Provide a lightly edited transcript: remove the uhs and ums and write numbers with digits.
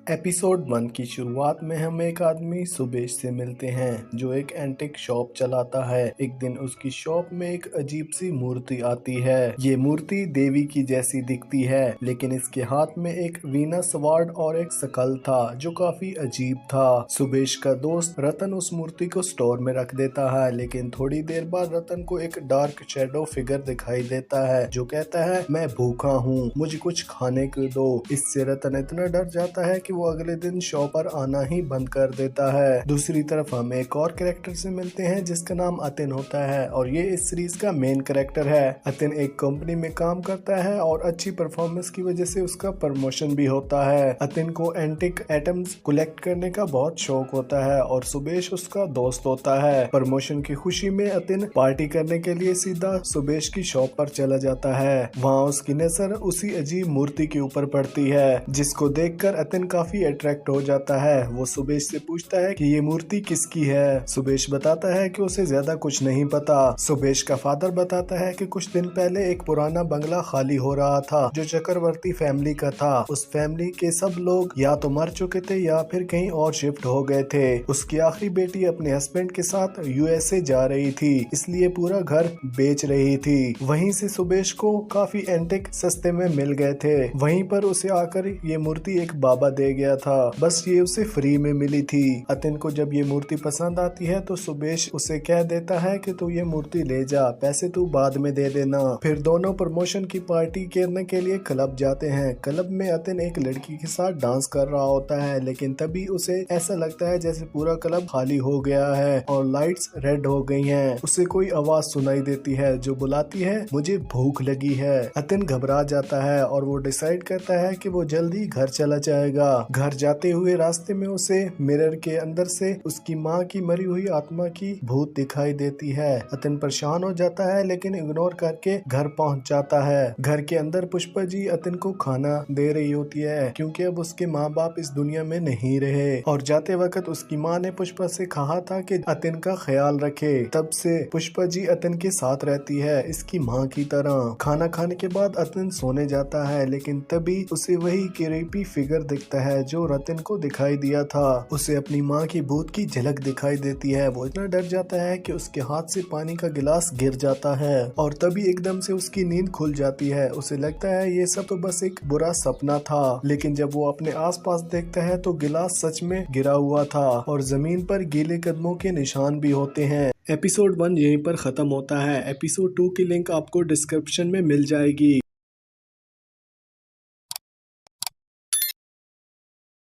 Episode 1 की शुरुआत में हम एक आदमी सुबेश से मिलते हैं जो एक एंटिक शॉप चलाता है। एक दिन उसकी शॉप में एक अजीब सी मूर्ति आती है। ये मूर्ति देवी की जैसी दिखती है, लेकिन इसके हाथ में एक वीना स्वार्ड और एक शकल था जो काफी अजीब था। सुबेश का दोस्त रतन उस मूर्ति को स्टोर में रख देता है, लेकिन थोड़ी देर बाद रतन को एक डार्क शैडो फिगर दिखाई देता है जो कहता है, मैं भूखा हूँ, मुझे कुछ खाने को दो। इससे रतन इतना डर जाता है कि वो अगले दिन शॉप पर आना ही बंद कर देता है। दूसरी तरफ हम एक और कैरेक्टर से मिलते हैं जिसका नाम अतिन होता है और ये इस सीरीज का मेन कैरेक्टर है। अतिन एक कंपनी में काम करता है और अच्छी परफॉर्मेंस की वजह से उसका प्रमोशन भी होता है। अतिन को एंटिक एटम्स कलेक्ट करने का बहुत शौक होता है और सुबेश उसका दोस्त होता है। प्रमोशन की खुशी में अतिन पार्टी करने के लिए सीधा सुबेश की शॉप पर चला जाता है। वहाँ उसकी नजर उसी अजीब मूर्ति के ऊपर पड़ती है जिसको देखकर अतिन काफी अट्रैक्ट हो जाता है। वो सुबेश से पूछता है कि ये मूर्ति किसकी है। सुबेश बताता है कि उसे ज्यादा कुछ नहीं पता। सुबेश का फादर बताता है कि कुछ दिन पहले एक पुराना बंगला खाली हो रहा था जो चक्रवर्ती फैमिली का था। उस फैमिली के सब लोग या तो मर चुके थे या फिर कहीं और शिफ्ट हो गए थे। उसकी आखिरी बेटी अपने हस्बैंड के साथ यूएसए जा रही थी, इसलिए पूरा घर बेच रही थी। वहीं से सुबेश को काफी एंटिक सस्ते में मिल गए थे। वहीं पर उसे आकर ये मूर्ति एक बाबा दे गया था, बस ये उसे फ्री में मिली थी। अतिन को जब ये मूर्ति पसंद आती है तो सुबेश उसे कह देता है कि तू ये मूर्ति ले जा, पैसे तू बाद में दे देना। फिर दोनों प्रमोशन की पार्टी करने के लिए क्लब जाते हैं। क्लब में अतिन एक लड़की के साथ डांस कर रहा होता है, लेकिन तभी उसे ऐसा लगता है जैसे पूरा क्लब खाली हो गया है और लाइट्स रेड हो गई हैं। उसे कोई आवाज सुनाई देती है जो बुलाती है, मुझे भूख लगी है। अतिन घबरा जाता है और वो डिसाइड करता है कि वो जल्दी घर चला जाएगा। घर जाते हुए रास्ते में उसे मिरर के अंदर से उसकी माँ की मरी हुई आत्मा की भूत दिखाई देती है। अतिन परेशान हो जाता है लेकिन इग्नोर करके घर पहुंच जाता है। घर के अंदर पुष्पा जी अतिन को खाना दे रही होती है क्योंकि अब उसके माँ बाप इस दुनिया में नहीं रहे और जाते वक्त उसकी माँ ने पुष्पा से कहा था कि अतिन का ख्याल रखे। तब से पुष्पा जी अतिन के साथ रहती है इसकी माँ की तरह। खाना खाने के बाद अतिन सोने जाता है, लेकिन तभी उसे वही क्रीपी फिगर दिखता है जो रतिन को दिखाई दिया था। उसे अपनी माँ की भूत की झलक दिखाई देती है। वो इतना डर जाता है कि उसके हाथ से पानी का गिलास गिर जाता है और तभी एकदम से उसकी नींद खुल जाती है। उसे लगता है ये सब तो बस एक बुरा सपना था, लेकिन जब वो अपने आसपास देखता है तो गिलास सच में गिरा हुआ था और जमीन पर गीले कदमों के निशान भी होते हैं। एपिसोड 1 यहीं पर खत्म होता है। एपिसोड 2 की लिंक आपको डिस्क्रिप्शन में मिल जाएगी।